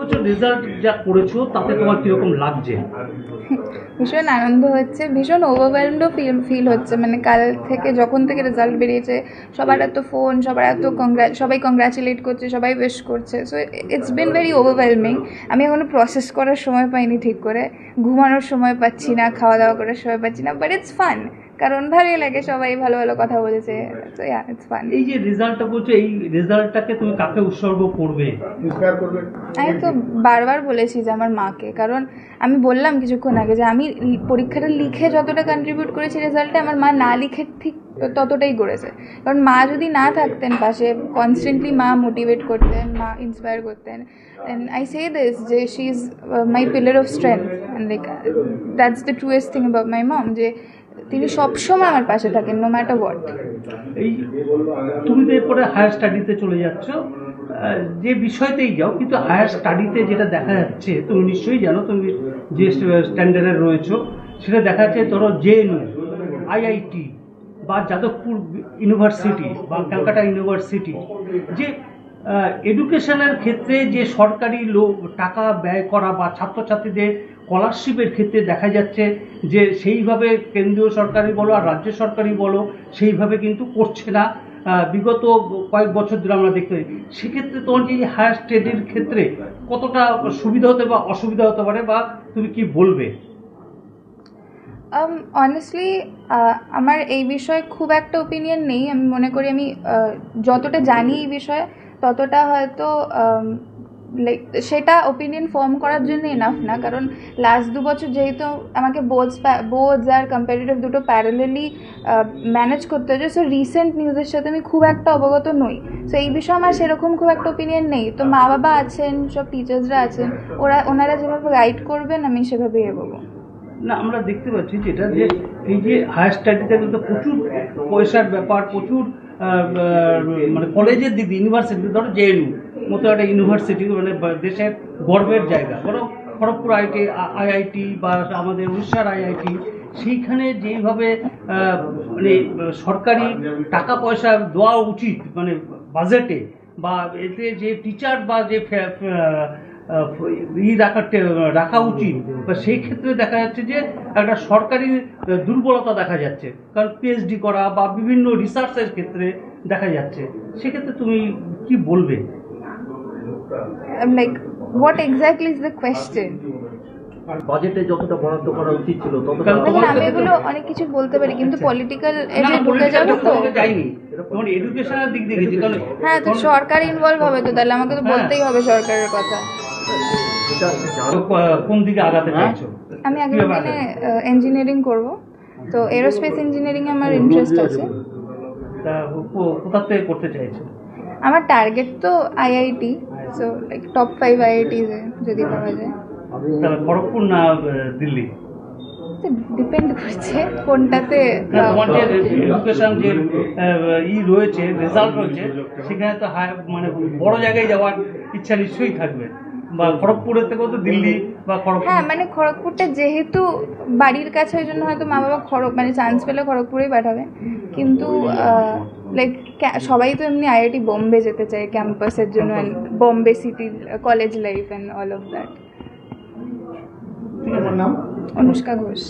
বছর রেজাল্ট যা করেছো তাতে তোমার কিরকম লাগছে? ভীষণ আনন্দ হচ্ছে, ভীষণ ওভারওয়েলমডও ফিল হচ্ছে। মানে কাল থেকে যখন থেকে রেজাল্ট বেরিয়েছে সবার এত ফোন, সবার এত সবাই কংগ্রাচুলেট করছে, সবাই উইশ করছে। So it's been very overwhelming. আমি এখনো প্রসেস করার সময় পাইনি ঠিক করে, ঘুমানোর সময় পাচ্ছি না, খাওয়া দাওয়া করার সময় পাচ্ছি না, বাট ইটস ফান, কারণ ভালোই লাগে, সবাই ভালো ভালো কথা বলেছে। So yeah, it's fun. এই যে রেজাল্টটা বলছো, এই রেজাল্টটাকে তুমি কাকে উৎসর্গ করবে? আমি তো বারবার বলেছি যে আমার মাকে, কারণ আমি বললাম কিছুক্ষণ আগে যে আমি পরীক্ষাটা লিখে যতটা কন্ট্রিবিউট করেছি রেজাল্টে, আমার মা না লিখে ঠিক ততটাই করেছে। কারণ মা যদি না থাকতেন পাশে, কনস্ট্যান্টলি মা মোটিভেট করতেন, মা ইন্সপায়ার করতেন, and I say this যে she is my pillar of strength, and like that's the truest thing about my mom, যে তিনি সবসময় আমার পাশে থাকেন, নো ম্যাটার হোয়াট। এই তুমি তো এরপরে হায়ার স্টাডিতে চলে যাচ্ছ, যে বিষয়তেই যাও, কিন্তু হায়ার স্টাডিতে যেটা দেখা যাচ্ছে, তুমি নিশ্চয়ই জানো, তুমি যে স্ট্যান্ডার্ডে রয়েছো, সেটা দেখা যাচ্ছে ধরো জেএনইউ, আইআইটি বা যাদবপুর ইউনিভার্সিটি বা ক্যালকাটা ইউনিভার্সিটি, যে এডুকেশনের ক্ষেত্রে যে সরকারি টাকা ব্যয় করা বা ছাত্রছাত্রীদের স্কলারশিপের ক্ষেত্রে দেখা যাচ্ছে যে সেইভাবে কেন্দ্রীয় সরকারই বলো আর রাজ্য সরকারই বলো সেইভাবে কিন্তু করছে না। বিগত কয়েক বছর ধরে আমরা দেখতে পাই। সেক্ষেত্রে তোমার যে হায়ার স্টাডির ক্ষেত্রে কতটা সুবিধা হতে বা অসুবিধা হতে পারে, বা তুমি কি বলবে? অনেস্টলি আমার এই বিষয়ে খুব একটা ওপিনিয়ন নেই। আমি মনে করি আমি যতটা জানি এই বিষয়ে ততটা হয়তো লাইক সেটা ওপিনিয়ন ফর্ম করার জন্য এনাফ না, কারণ লাস্ট 2 বছর যেহেতু আমাকে বোর্ডস আর কম্পারেটিভ দুটো প্যারালালি ম্যানেজ করতে হয়েছে, সো রিসেন্ট নিউজের সাথে আমি খুব একটা অবগত নই। সো এই বিষয়ে আমার সেরকম খুব একটা ওপিনিয়ন নেই। তো মা বাবা আছেন, সব টিচার্সরা আছেন, ওনারা যেভাবে গাইড করবেন আমি সেভাবেই এগোবো। না, আমরা দেখতে পাচ্ছি যেটা যে এই যে হায়ার স্টাডিতে কিন্তু প্রচুর পয়সার ব্যাপার, প্রচুর মানে কলেজের দিক দিয়ে, ইউনিভার্সিটি, ধরো জেএনইউ মতো একটা ইউনিভার্সিটি, মানে দেশের গর্বের জায়গা, বরং খড়গপুর আইআইটি বা আমাদের উড়িষ্যার আইআইটি, সেইখানে যেইভাবে মানে সরকারি টাকা পয়সা দেওয়া উচিত, মানে বাজেটে বা এতে যে টিচার বা যে রাখা উচিত, বা সেই ক্ষেত্রে দেখা যাচ্ছে যে একটা সরকারি দুর্বলতা দেখা যাচ্ছে, কারণ পিএইচডি করা বা বিভিন্ন রিসার্চের ক্ষেত্রে দেখা যাচ্ছে। সেক্ষেত্রে তুমি কি বলবে? Like what exactly is the question? বাজেটে যতটা বরাদ্দ করা উচিত ছিল ততটা। আমি এগুলো অনেক কিছু বলতে পারি, কিন্তু পলিটিক্যাল এজে ঢুকে যাবে তো যাইনি, যেমন এডুকেশনের দিক দিয়ে গেছি, কারণ হ্যাঁ, তো সরকার ইনভলভ হবে, তো তাহলে আমাকে তো বলতেই হবে সরকারের কথা। কোন দিকে আগাতে চাইছো? আমি আগামী দিনে ইঞ্জিনিয়ারিং করব, তো এরোস্পেস ইঞ্জিনিয়ারিং এ আমার ইন্টারেস্ট আছে। তা কোথা থেকে করতে চাইছো? আমার টার্গেট তো আইআইটি, সো লাইক টপ 5 আইআইটিস যদি পাওয়া যায়। তাহলে খড়গপুর না দিল্লি? ডিপেন্ড করছে কোনটাতে। তোমার যে এডুকেশন যে রয়েছে, রেজাল্ট রয়েছে, সেখানে তো মানে বড় জায়গায় যাওয়ার ইচ্ছা নিশ্চয়ই থাকবে, বা খড়গপুরের থেকেও তো দিল্লি বা খড়গপুর। হ্যাঁ, মানে খড়গপুরটা যেহেতু বাড়ির কাছে, ওই জন্য হয়তো মা বাবা মানে চান্স পেলে খড়গপুরেই পাঠাবে। কিন্তু লাইক সবাই তো এমনি আইআইটি বোম্বে যেতে চায় ক্যাম্পাসের জন্য, Bombay city college life and all of that. আমার নাম অনুষ্কা ঘোষ।